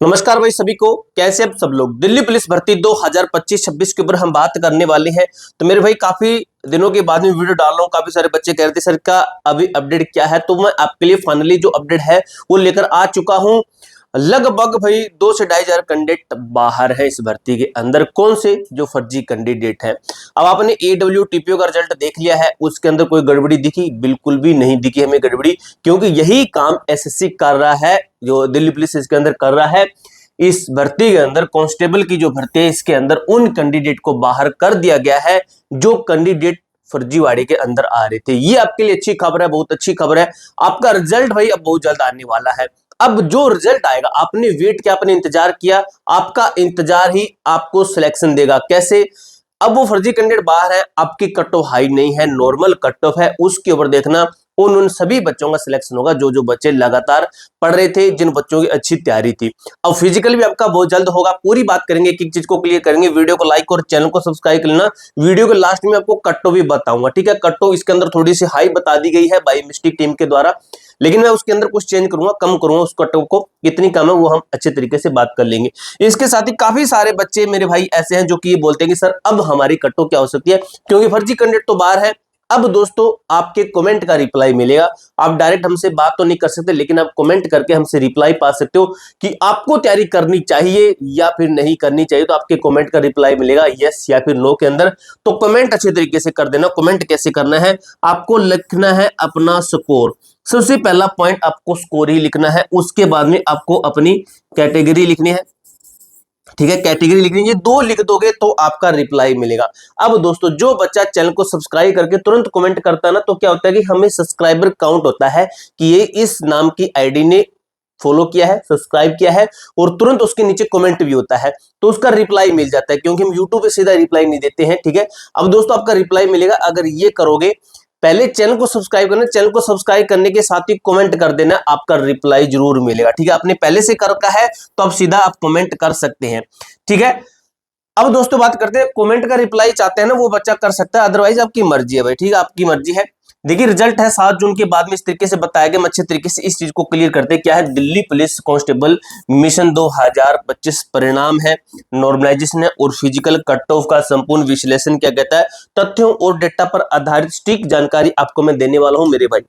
नमस्कार भाई सभी को, कैसे आप सब लोग। दिल्ली पुलिस भर्ती 2025-26 के ऊपर हम बात करने वाले हैं। तो मेरे भाई काफी दिनों के बाद में वीडियो डाल रहा हूँ। काफी सारे बच्चे कह रहे थे सर का अभी अपडेट क्या है, तो मैं आपके लिए फाइनली जो अपडेट है वो लेकर आ चुका हूँ। लगभग भाई 2 से 2,500 कैंडिडेट बाहर है इस भर्ती के अंदर। कौन से जो फर्जी कैंडिडेट है। अब आपने AWTPO का रिजल्ट देख लिया है, उसके अंदर कोई गड़बड़ी दिखी? बिल्कुल भी नहीं दिखी हमें गड़बड़ी, क्योंकि यही काम SSC कर रहा है, जो दिल्ली पुलिस इसके अंदर कर रहा है। इस भर्ती के अंदर कांस्टेबल की जो भर्ती है, इसके अंदर उन कैंडिडेट को बाहर कर दिया गया है जो कैंडिडेट फर्जीवाड़े के अंदर आ रहे थे। ये आपके लिए अच्छी खबर है, बहुत अच्छी खबर है। आपका रिजल्ट भाई अब बहुत जल्द आने वाला है। अब जो रिजल्ट आएगा, आपने वेट किया, आपने इंतजार किया, आपका इंतजार ही आपको सिलेक्शन देगा। कैसे? अब वो फर्जी कैंडिडेट बाहर है, आपकी कट ऑफ हाई नहीं है, नॉर्मल कट ऑफ है, उसके ऊपर देखना उन सभी बच्चों का सिलेक्शन होगा जो बच्चे लगातार पढ़ रहे थे, जिन बच्चों की अच्छी तैयारी थी। अब फिजिकल भी आपका बहुत जल्द होगा। पूरी बात करेंगे, एक एक चीज को क्लियर करेंगे। वीडियो को लाइक और चैनल को सब्सक्राइब कर लेना। वीडियो के लास्ट में आपको कट ऑफ भी बताऊंगा, ठीक है। कट ऑफ इसके अंदर थोड़ी सी हाई बता दी गई है बाई मिस्टेक टीम के द्वारा, लेकिन मैं उसके अंदर कुछ चेंज करूंगा, कम करूंगा उस कट ऑफ को। कितनी कम है वो हम अच्छे तरीके से बात कर लेंगे। इसके साथ ही काफी सारे बच्चे मेरे भाई ऐसे हैं जो कि ये बोलते हैं कि सर अब हमारी कट ऑफ क्या हो सकती है, क्योंकि फर्जी कैंडिडेट तो बाहर है। अब दोस्तों आपके कमेंट का रिप्लाई मिलेगा। आप डायरेक्ट हमसे बात तो नहीं कर सकते, लेकिन आप कमेंट करके हमसे रिप्लाई पा सकते हो कि आपको तैयारी करनी चाहिए या फिर नहीं करनी चाहिए। तो आपके कमेंट का रिप्लाई मिलेगा यस या फिर नो के अंदर। तो कमेंट अच्छे तरीके से कर देना। कमेंट कैसे करना है, आपको लिखना है अपना स्कोर। सबसे पहला पॉइंट आपको स्कोर ही लिखना है, उसके बाद में आपको अपनी कैटेगरी लिखनी है, ठीक है। कैटेगरी लिखनी है, ये 2 लिख दोगे तो आपका रिप्लाई मिलेगा। अब दोस्तों जो बच्चा चैनल को सब्सक्राइब करके तुरंत कमेंट करता है ना, तो क्या होता है कि हमें सब्सक्राइबर काउंट होता है कि ये इस नाम की आईडी ने फॉलो किया है, सब्सक्राइब किया है, और तुरंत उसके नीचे कमेंट भी होता है, तो उसका रिप्लाई मिल जाता है, क्योंकि हम यूट्यूब पे सीधा रिप्लाई नहीं देते हैं, ठीक है। अब दोस्तों आपका रिप्लाई मिलेगा अगर ये करोगे। पहले चैनल को सब्सक्राइब करना, चैनल को सब्सक्राइब करने के साथ ही कमेंट कर देना, आपका रिप्लाई जरूर मिलेगा, ठीक है। आपने पहले से कर रखा है तो अब सीधा आप कमेंट कर सकते हैं, ठीक है। अब दोस्तों बात करते हैं, कमेंट का रिप्लाई चाहते हैं ना वो बच्चा कर सकता है, अदरवाइज आपकी मर्जी है भाई, ठीक है, आपकी मर्जी है। देखिए रिजल्ट है 7 जून के बाद में इस तरीके से बताया गया। अच्छे तरीके से इस चीज को क्लियर करते हैं। क्या है? दिल्ली पुलिस कांस्टेबल मिशन 2025 परिणाम है, नॉर्मलाइजेशन है और फिजिकल कट ऑफ का संपूर्ण विश्लेषण क्या कहता है, तथ्यों और डेटा पर आधारित सटीक जानकारी आपको मैं देने वाला हूं मेरे भाई।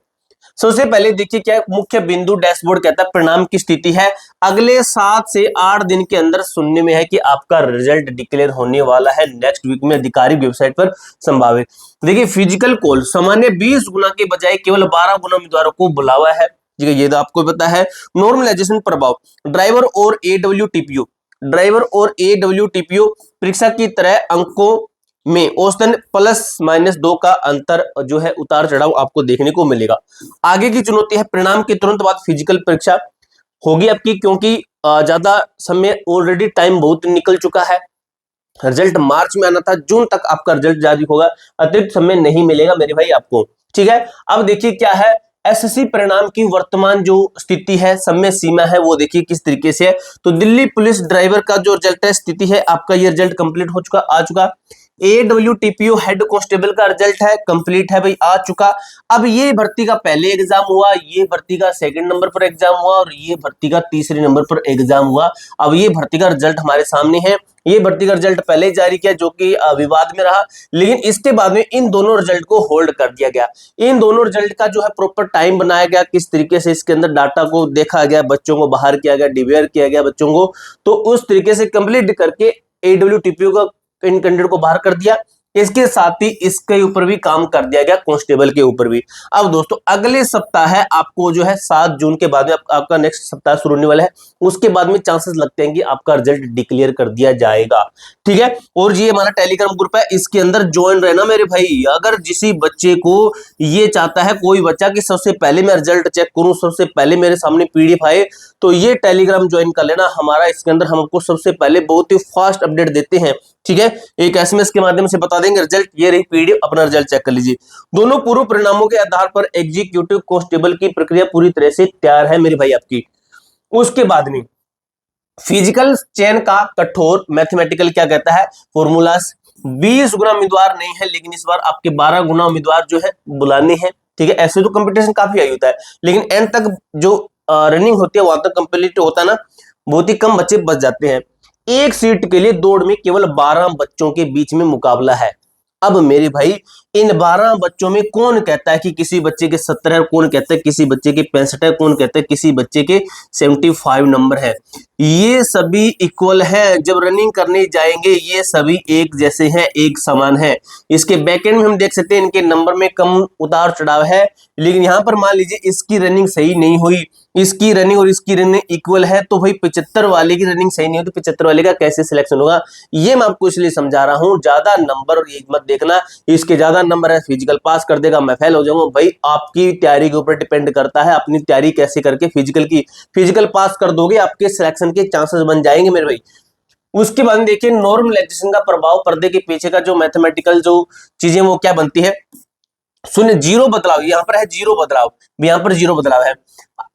सबसे पहले देखिए क्या मुख्य बिंदु डैशबोर्ड कहता है परिणाम की स्थिति है। अगले 7 से 8 दिन के अंदर सुनने में है कि आपका रिजल्ट डिक्लेयर होने वाला है नेक्स्ट वीक में आधिकारिक वेबसाइट पर संभावित। देखिए फिजिकल कॉल सामान्य 20 गुना के बजाय केवल 12 गुना उम्मीदवारों को बुलावा है, ठीक है, ये तो आपको पता है। नॉर्मलाइजेशन प्रभाव, ड्राइवर और AWTPO परीक्षा की तरह अंकों में औसतन +-2 का अंतर जो है उतार चढ़ाव आपको देखने को मिलेगा। आगे की चुनौती है परिणाम के तुरंत बाद फिजिकल परीक्षा होगी आपकी, क्योंकि ज्यादा समय ऑलरेडी टाइम बहुत निकल चुका है। रिजल्ट मार्च में आना था, जून तक आपका रिजल्ट जारी होगा, अतिरिक्त समय नहीं मिलेगा मेरे भाई आपको, ठीक है। अब देखिए क्या है SSC परिणाम की वर्तमान जो स्थिति है, समय सीमा है, वो देखिए किस तरीके से है। तो दिल्ली पुलिस ड्राइवर का जो रिजल्ट है स्थिति है, आपका ये रिजल्ट कंप्लीट हो चुका, आ चुका। AWTPO हेड कांस्टेबल का रिजल्ट है कंप्लीट है भाई, आ चुका। अब ये भर्ती का पहले एग्जाम हुआ, ये भर्ती का सेकंड नंबर पर एग्जाम हुआ और ये भर्ती का तीसरे नंबर पर एग्जाम हुआ। अब ये भर्ती का रिजल्ट हमारे सामने है। ये भर्ती का रिजल्ट पहले ही जारी किया जो कि विवाद में रहा, लेकिन इसके बाद में इन दोनों रिजल्ट को होल्ड कर दिया गया। इन दोनों रिजल्ट का जो है प्रॉपर टाइम बनाया गया, किस तरीके से इसके अंदर डाटा को देखा गया, बच्चों को बाहर किया गया, डिवेयर किया गया बच्चों को, तो उस तरीके से कंप्लीट करके AWTPO का इन कैंडिडेट को बाहर कर दिया। इसके साथ ही इसके ऊपर भी काम कर दिया गया, कांस्टेबल के ऊपर भी। अब दोस्तों अगले सप्ताह है आपको जो है 7 जून के बाद में आपका नेक्स्ट सप्ताह शुरू होने वाला है, उसके बाद में चांसेस लगते हैं कि आपका रिजल्ट डिक्लेयर कर दिया जाएगा, ठीक है। और ये हमारा टेलीग्राम ग्रुप है, इसके अंदर ज्वाइन रहना मेरे भाई। अगर किसी बच्चे को ये चाहता है, कोई बच्चा कि सबसे पहले मैं रिजल्ट चेक करूं, सबसे पहले मेरे सामने PDF आए, तो ये टेलीग्राम ज्वाइन कर लेना हमारा। इसके अंदर हम आपको सबसे पहले बहुत ही फास्ट अपडेट देते हैं, ठीक है। एक SMS के माध्यम से बता देंगे रिजल्ट, ये रही PDF, अपना रिजल्ट चेक कर लीजिए। दोनों पूर्व परिणामों के आधार पर एग्जीक्यूटिव कांस्टेबल की प्रक्रिया पूरी तरह से तैयार है मेरे भाई आपकी। उसके बाद में फिजिकल चयन का कठोर मैथमेटिकल क्या कहता है फॉर्मूलास। 20 गुना उम्मीदवार नहीं है, लेकिन इस बार आपके 12 गुना उम्मीदवार जो है बुलाने हैं, ठीक है। ऐसे तो कंपटीशन काफी हाई होता है, लेकिन एंड तक जो रनिंग होती है वहां तक कंप्लीट होता है ना, बहुत ही कम बच्चे बच जाते हैं। एक सीट के लिए दौड़ में केवल 12 बच्चों के बीच में मुकाबला है। अब मेरे भाई इन 12 बच्चों में कौन कहता है कि किसी बच्चे के 70 है, कौन कहता है किसी बच्चे के 65 है, कौन कहता है किसी बच्चे के 75 नंबर है। ये सभी इक्वल है। जब रनिंग करने जाएंगे ये सभी एक जैसे हैं, एक समान है। इसके बैकएंड में हम देख सकते हैं इनके नंबर में कम उतार चढ़ाव है, लेकिन यहां पर मान लीजिए इसकी रनिंग सही नहीं हुई, इसकी रनिंग और इसकी रनिंग इक्वल है, तो भाई 75 वाले की रनिंग सही नहीं हुई तो 75 वाले का कैसे सिलेक्शन होगा। ये मैं आपको इसलिए समझा रहा हूं। ज्यादा नंबर और ये मत देखना इसके ज्यादा नंबर है फिजिकल पास कर देगा मैं फेल हो जाऊंगा। भाई आपकी तैयारी के ऊपर डिपेंड करता है, अपनी तैयारी कैसे करके फिजिकल पास कर दोगे आपके सिलेक्शन के चांसेस बन जाएंगे मेरे भाई। उसके बाद देखिए नॉर्मलाइजेशन का प्रभाव, पर्दे के पीछे का जो मैथमेटिकल जो चीजें वो क्या बनती है। सुनिए जीरो बदलाव, यहाँ पर है जीरो बदलाव, यहाँ पर जीरो बदलाव है।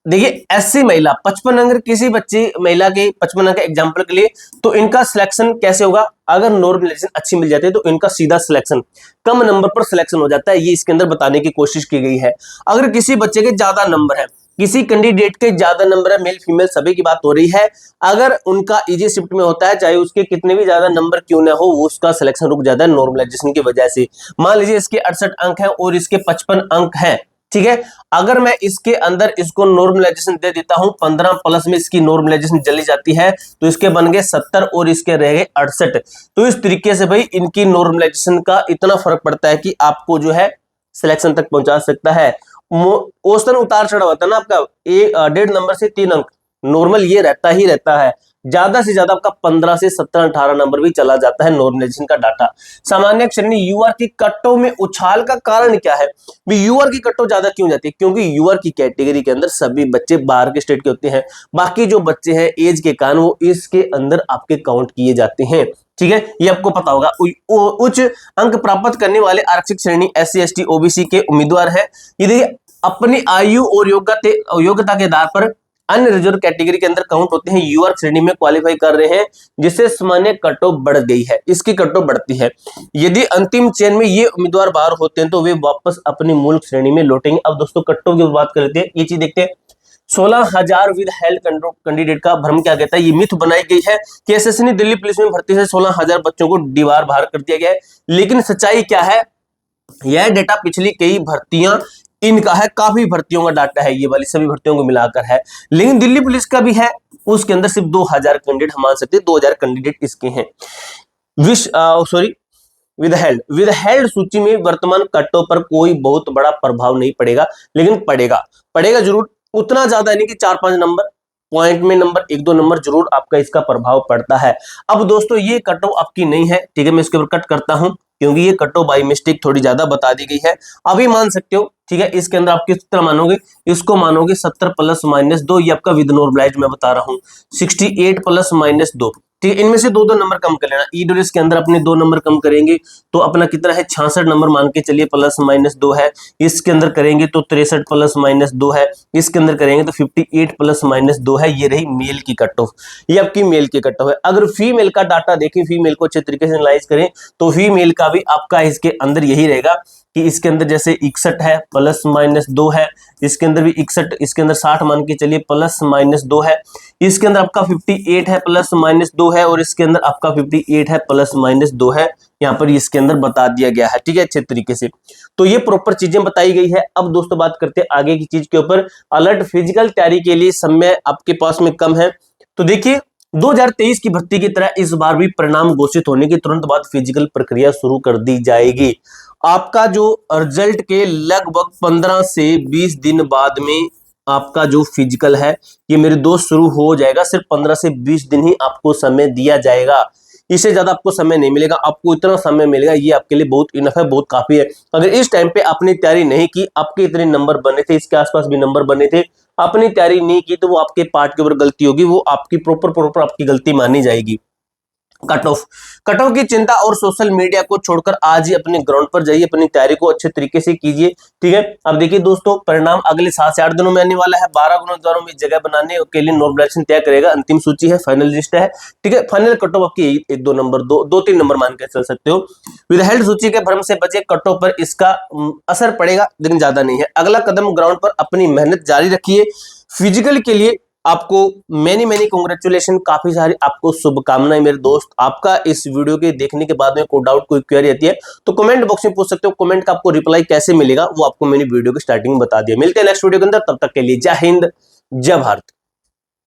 देखिए ऐसी महिला 55 अंक किसी बच्ची महिला के 55 अंक एग्जाम्पल के लिए, तो इनका सिलेक्शन कैसे होगा। अगर नॉर्मलाइजेशन अच्छी मिल जाती है तो इनका सीधा सिलेक्शन कम नंबर पर सिलेक्शन हो जाता है। ये इसके अंदर बताने की कोशिश की गई है। अगर किसी बच्चे के ज्यादा नंबर है, किसी कैंडिडेट के ज्यादा नंबर है, मेल फीमेल सभी की बात हो रही है, अगर उनका इजी शिफ्ट में होता है चाहे उसके कितने भी ज्यादा नंबर क्यों ना हो, वो उसका सिलेक्शन रुक जाता है नॉर्मलाइजेशन की वजह से। मान लीजिए इसके 68 अंक है और इसके 55 अंक है, ठीक है। अगर मैं इसके अंदर इसको नॉर्मलाइजेशन दे देता हूं 15 प्लस में इसकी नॉर्मलाइजेशन चली जाती है तो इसके बन गए 70 और इसके रह गए 68। तो इस तरीके से भाई इनकी नॉर्मलाइजेशन का इतना फर्क पड़ता है कि आपको जो है सिलेक्शन तक पहुंचा सकता है। औसतन उतार चढ़ाव होता है ना आपका 1.5 नंबर से 3 अंक, नॉर्मल ये रहता ही रहता है। ज्यादा से ज्यादा आपका 15 से 17 18 नंबर भी चला जाता है नॉर्मलाइजेशन का डाटा। सामान्य श्रेणी यूआर की कट्टों में उछाल का कारण क्या है। यूआर की कट्टो ज्यादा क्यों जाती है, क्योंकि यूआर की कैटेगरी के अंदर सभी बच्चे बाहर के स्टेट के होते हैं। बाकी जो बच्चे हैं एज के कारण वो इसके अंदर आपके काउंट किए जाते हैं, ठीक है। ये आपको पता होगा। उच्च अंक प्राप्त करने वाले आरक्षित श्रेणी SC ST OBC के उम्मीदवार हैं। यदि अपनी आयु और योग्यता के आधार पर अन्य रिजर्व कैटेगरी के अंदर काउंट होते हैं, यूआर श्रेणी में क्वालिफाई कर रहे हैं, जिससे सामान्य कट ऑफ बढ़ गई है, इसकी कट ऑफ बढ़ती है। यदि अंतिम चयन में ये उम्मीदवार बाहर होते हैं तो वे वापस अपनी मूल श्रेणी में लौटेंगे। अब दोस्तों कट ऑफ की बात करते हैं, ये चीज देखते हैं। 16,000 विद हेल्थ कैंडिडेट का भ्रम क्या कहता है। ये मिथ बनाई गई है कि एसएससी ने दिल्ली पुलिस में भर्ती से 16,000 बच्चों को दीवार बाहर कर दिया गया है, लेकिन सच्चाई क्या है। यह डेटा पिछली कई भर्तियां इनका है, काफी भर्तियों का डाटा है, ये वाली सभी भर्तियों को मिलाकर है, लेकिन दिल्ली पुलिस का भी है, उसके अंदर सिर्फ 2,000 कैंडिडेट हम मान सकते हैं, 2,000 कैंडिडेट इसके हैं। विद हेल्ड सूची में वर्तमान कटों पर कोई बहुत बड़ा प्रभाव नहीं पड़ेगा, लेकिन पड़ेगा जरूर, उतना ज्यादा नहीं कि 4-5 नंबर पॉइंट में नंबर 1-2 नंबर जरूर आपका इसका प्रभाव पड़ता है। अब दोस्तों ये कटो आपकी नहीं है, ठीक है, मैं इसके ऊपर कट करता हूं क्योंकि ये कटो बाई मिस्टेक थोड़ी ज्यादा बता दी गई है। अभी मान सकते हो, ठीक है, इसके अंदर आप किस तरह मानोगे, इसको मानोगे 70 + -2, ये आपका विद नॉर्मलाइज मैं बता रहा हूँ 68 + -2, ठीक है। इनमें से 2-2 नंबर कम कर लेना। ईडब्ल्यूएस के अंदर अपने 2 नंबर कम करेंगे तो अपना कितना है 66 नंबर मान के चलिए, +-2 है। इसके अंदर करेंगे तो 63 +-2 है। इसके अंदर करेंगे तो 58 +-2 है। ये रही मेल की कट ऑफ, ये आपकी मेल की कट ऑफ है। अगर फीमेल का डाटा देखें, फीमेल को अच्छे तरीके से एनालाइज करें तो फीमेल का भी आपका इसके अंदर यही रहेगा कि इसके अंदर जैसे 61 है +-2 है, इसके अंदर भी 61, इसके अंदर 60 मान के चलिए +-2 है, इसके अंदर आपका 58 है +-2 है, और इसके अंदर आपका 58 है +-2 है। यहाँ पर इसके अंदर बता दिया गया है, ठीक है, अच्छे तरीके से। तो ये प्रॉपर चीजें बताई गई है। अब दोस्तों बात करते हैं आगे की चीज के ऊपर। अलर्ट फिजिकल तैयारी के लिए समय आपके पास में कम है, तो देखिए 2023 की भर्ती की तरह इस बार भी परिणाम घोषित होने के तुरंत बाद फिजिकल प्रक्रिया शुरू कर दी जाएगी। आपका जो रिजल्ट के लगभग 15 से 20 दिन बाद में आपका जो फिजिकल है ये मेरे दोस्त शुरू हो जाएगा। सिर्फ 15 से 20 दिन ही आपको समय दिया जाएगा, इससे ज्यादा आपको समय नहीं मिलेगा। आपको इतना समय मिलेगा ये आपके लिए बहुत इनफ है, बहुत काफी है। अगर इस टाइम पे आपने तैयारी नहीं की, आपके इतने नंबर बने थे, इसके आसपास भी नंबर बने थे, आपने तैयारी नहीं की तो वो आपके पार्ट के ऊपर गलती होगी, वो आपकी प्रॉपर आपकी गलती मानी जाएगी। कट ऑफ की चिंता और सोशल मीडिया को छोड़कर आज ही अपने ग्राउंड पर जाइए, अपनी तैयारी को अच्छे तरीके से कीजिए, ठीक है। अब देखिए दोस्तों परिणाम अगले 7 से 8 दिनों में आने वाला है। 12 उम्मीदवारों में जगह बनाने के लिए नॉर्मलाइजेशन तय करेगा। अंतिम सूची है, फाइनल लिस्ट है, ठीक है। फाइनल कट ऑफ आपकी 1-2 नंबर 2-3 नंबर मान के चल सकते हो। विद हेल्ड सूची के भ्रम से बचे, कट ऑफ पर इसका असर पड़ेगा लेकिन ज्यादा नहीं है। अगला कदम ग्राउंड पर अपनी मेहनत जारी रखिए। फिजिकल के लिए आपको मैनी मैनी कॉन्ग्रेचुलेशन, काफी सारी आपको शुभकामनाएं मेरे दोस्त। आपका इस वीडियो के देखने के बाद में कोई डाउट कोई क्वेरी आती है तो कमेंट बॉक्स में पूछ सकते हो। कमेंट का आपको रिप्लाई कैसे मिलेगा वो आपको मैंने वीडियो की स्टार्टिंग में बता दिया। मिलते हैं नेक्स्ट वीडियो के अंदर, तब तक के लिए जय हिंद जय भारत।